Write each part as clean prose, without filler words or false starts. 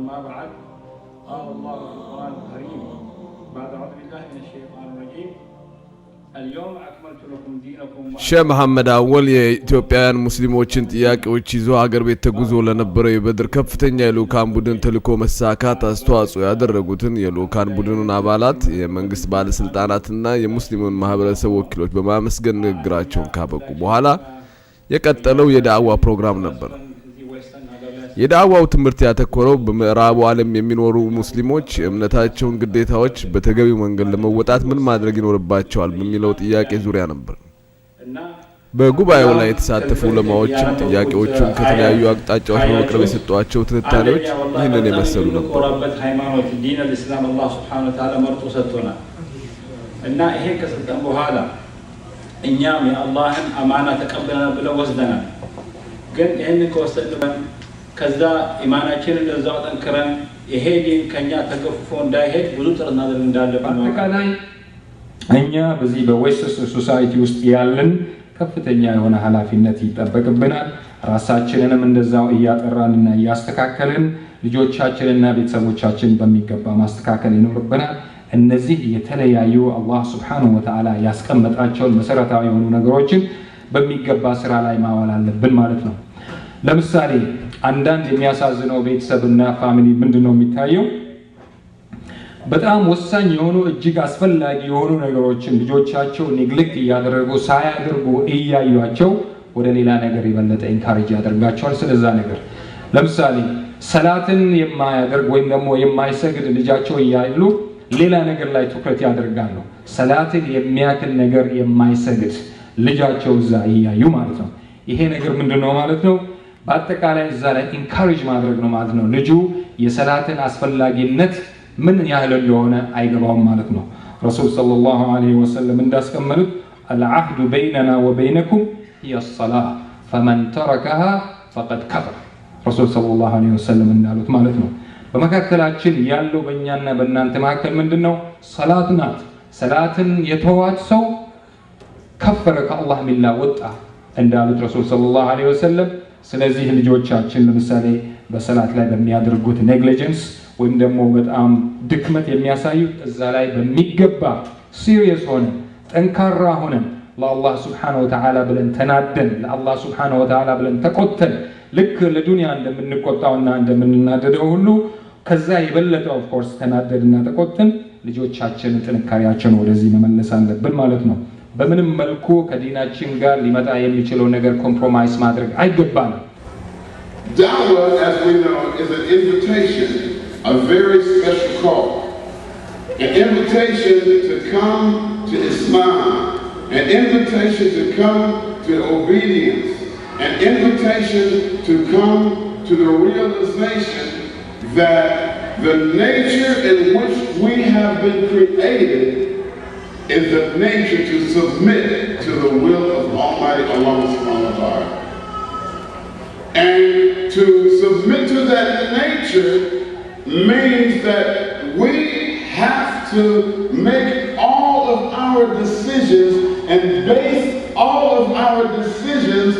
أما بعد قال الله في القرآن الكريم بعد أعوذ بالله من الشيطان الرجيم اليوم أكملت لكم دينكم ሼህ መሐመድ አወል የኢትዮጵያውያን ሙስሊሞችን ጥያቄዎች ይዞ ሀገር ቤት ተጉዞ ለነበረው የበድር ከፍተኛ የልኡካን ቡድን ተልዕኮ መሳካት አስተዋጽኦ ያደረጉትን የልኡካን ቡድኑን አባላት የመንግስት ባለስልጣናትና የሙስሊሙን ማህበረሰብ ወኪሎች በማመስገን ንግግራቸውን ካበቁ በኋላ የቀጠለው የዳዕዋ ፕሮግራም ነበር። የዳዕዋው ትምህርት ያተኮረው በምዕራቡ ዓለም የሚኖሩ ሙስሊሞች እምነታቸውን ግዴታዎች በተገቢው መንገድ ለመወጣት ምን ማድረግ ይኖርባቸዋል በሚለው ጥያቄ ዙሪያ ነበር። በጉባኤው ላይ የተሳተፉ ዑለማዎችም ጥያቄዎቹን ከተለያዩ አቅጣጫዎች በመቅረብ የሰጧቸው ትንታኔዎች ይህንን የመሰሉ ነበር። ሃይማኖት ዲን الاسلام الله سبحانه وتعالى መርጦ ሰጥቶናል እና ይሄን ከሰጠን በኋላ እኛም የአላህን አማና ተቀበለናል ብለው ወስደናል። ግን ይሄን ከወሰድን ከዛ ኢማናችንን እንደዛው ጠንክረን ይሄ ዲን ከኛ ተገፍፎ እንዳይሄድ ብዙ ጥረት እናደርግ እንዳለብን ነው። አጠቃላይ እኛ በዚህ በዌስተርን ሶሳይቲ ውስጥ ያለን ከፍተኛ የሆነ ኃላፊነት ይጠበቅብናል። ራሳችንንም እንደዛው እያጠራንና እያስተካከልን ልጆቻችንና ቤተሰቦቻችን በሚገባ ማስተካከል ይኖርብናል። እነዚህ የተለያዩ አላህ Subhanahu Wa Ta'ala ያስቀመጣቸው መሰረታዊ የሆኑ ነገሮችን በሚገባ ስራ ላይ ማዋል አለብን ማለት ነው። ለምሳሌ አንዳንድ የሚያሳዝነው ቤተሰብና ፋሚሊ ምንድነው የሚታየው? በጣም ወሳኝ የሆኑ እጅግ አስፈላጊ የሆኑ ነገሮችን ልጆቻቸው ኔግሌክት እያደረጉ ሳያደርጉ እያዩአቸው ወደ ሌላ ነገር የበለጠ ኢንካሬጅ ያደርጋቸዋል። ስለዛ ነገር ለምሳሌ ሰላትን የማያደርግ ወይም ደግሞ የማይሰግድ ልጃቸው እያሉ ሌላ ነገር ላይ ትኩረት ያደርጋሉ። ሰላትን የሚያክል ነገር የማይሰግድ ልጃቸው እዛ እያዩ ማለት ነው። ይሄ ነገር ምንድነው ማለት ነው? በአጠቃላይ እዛ ላይ ኢንካሬጅ ማድረግ ነው ማለት ነው። ልጁ የሰላትን አስፈላጊነት ምን ያህል እንደሆነ አይገባውም ማለት ነው። ረሱል ሰለላሁ ዐለይሂ ወሰለም እንዳስቀመጡት العهد بيننا وبينكم هي الصلاة فمن تركها فقد كفر ረሱል ሰለላሁ ዐለይሂ ወሰለም እንዳሉት ማለት ነው። በመካከላችን ያለው በእኛና በእናንተ መካከል ምንድነው? ሰላት ናት። ሰላትን የተዋት ሰው ከፈረ ከአላህ ሚላ ወጣ እንዳሉት ረሱል ሰለላሁ ዐለይሂ ወሰለም። ስለዚህ ልጆቻችን ለምሳሌ በሰላት ላይ በሚያደርጉት ኔግሊጀንስ ወይም ደግሞ በጣም ድክመት የሚያሳዩት እዛ ላይ በሚገባ ሲሪየስ ሆነ ጠንካራ ሆነ ለአላህ Subhanahu Wa Ta'ala ብለን ተናደን ለአላህ Subhanahu Wa Ta'ala ብለን ተቆጥተን ልክ ለዱንያ እንደምንቆጣውና እንደምንናደደው ሁሉ ከዛ የበለጠ ኦፍ ኮርስ ተናደድና ተቆጥተን ልጆቻችንን ጥንካሬያቸውን ወደዚህ መመለስ አለብን ማለት ነው። በምንም መልኩ ከዲናችን ጋር ሊመጣ የሚችለው ነገር ኮምፕሮማይዝ ማድረግ አይገባንም። Da'wah, as we know, is an invitation, a very special call. An invitation to come to Islam, an invitation to come to obedience, an invitation to come to the realization that the nature in which we have been created is the nature to submit to the will of Almighty Allah Subhanahu Wa Ta'ala. And to submit to that nature means that we have to make all of our decisions and base all of our decisions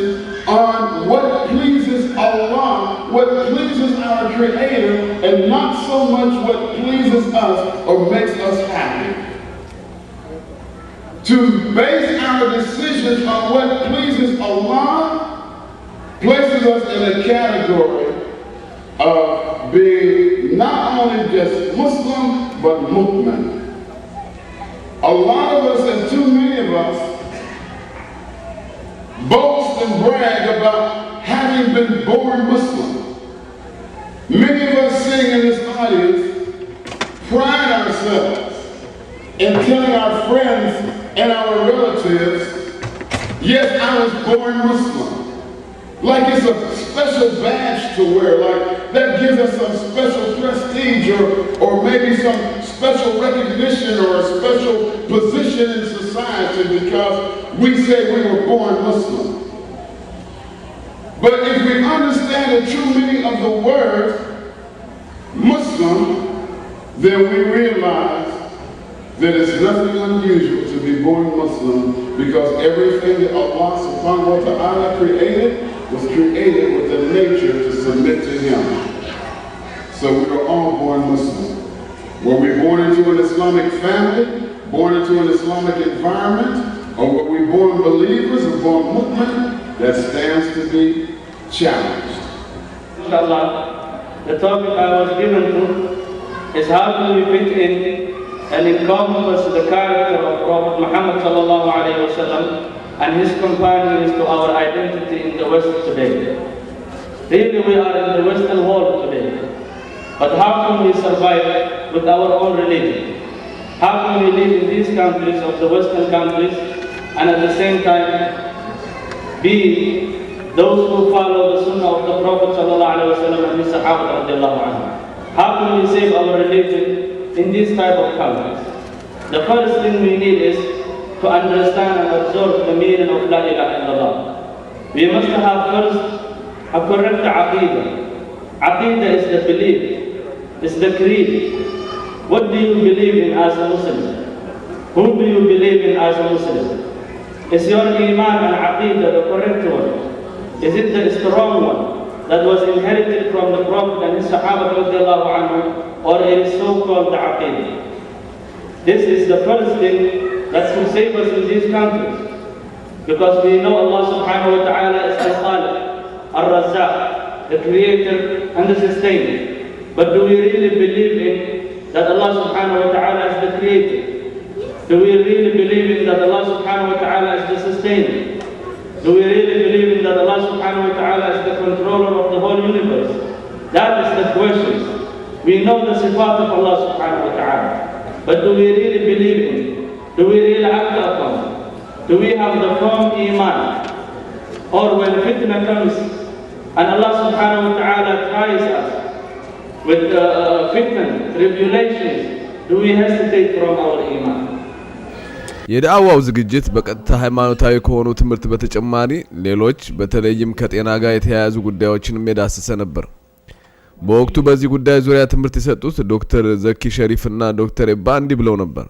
on what pleases Allah, what pleases our Creator, and not so much what pleases us or makes us happy. To base our decisions on what pleases Allah places us in a category of being not only just Muslim, but Mu'min. A lot of us, and too many of us, boast and brag about having been born Muslim. Many of us sitting in this audience pride ourselves in telling our friends and our relatives, yes, I was born Muslim. Like it's a special badge to wear, like that gives us some special prestige or maybe some special recognition or a special position in society because we say we were born Muslim. But if we understand the true meaning of the word Muslim, then we realize that it's nothing unusual to be born Muslim because everything that Allah Subhanahu Wa Ta'ala created was created with the nature to submit to Him. So we are all born Muslim. Were we born into an Islamic family, born into an Islamic environment, or were we born believers or born mu'min? That stands to be challenged. Inshallah, the topic I was given to is how do we fit in and encompass the character of Prophet Muhammad sallallahu alaihi wasallam and his companions to our identity in the West today. Really, we are in the Western world today, but how can we survive with our own religion? How can we live in these countries of the Western countries and at the same time be those who follow the Sunnah of the Prophet sallallahu alaihi wasallam and his Sahaba radiallahu anhu? How can we save our religion in these type of countries? The first thing we need is to understand and absorb the meaning of La ilaha illallah. We must have first a correct aqidah. Aqidah is the belief, is the creed. What do you believe in as a Muslim? Who do you believe in as a Muslim? Is your iman and aqidah the correct one? Is it the strong one that was inherited from the Prophet and his Sahaba radiallahu anhu, or it is so-called the aqidah? This is the first thing that will save us in these countries. Because we know Allah subhanahu wa ta'ala is al-Khaliq, al-Razzaq, the creator and the sustainer. But do we really believe in that Allah subhanahu wa ta'ala is the creator? Do we really believe in that Allah subhanahu wa ta'ala is the sustainer? Do we really believe in that Allah subhanahu wa ta'ala is the controller of the whole universe? That is the question. We know the sifat of Allah subhanahu wa ta'ala. But do we really believe in it? Do we really act upon it? Do we have the firm iman? Or when fitna comes and Allah subhanahu wa ta'ala tries us with fitna, tribulations, do we hesitate from our iman? የዳዋው ዝግጅት በቀጥታ ሃይማኖታዊ ከሆኑ ትምህርት በተጨማሪ ሌሎች በተለይም ከጤና ጋር የተያያዙ ጉዳዮችንም የዳሰሰ ነበር። በወቅቱ በዚህ ጉዳይ ዙሪያ ትምህርት የሰጡት ዶክተር ዘኪ ሸሪፍና ዶክተር ኤባ እንዲህ ብለው ነበር።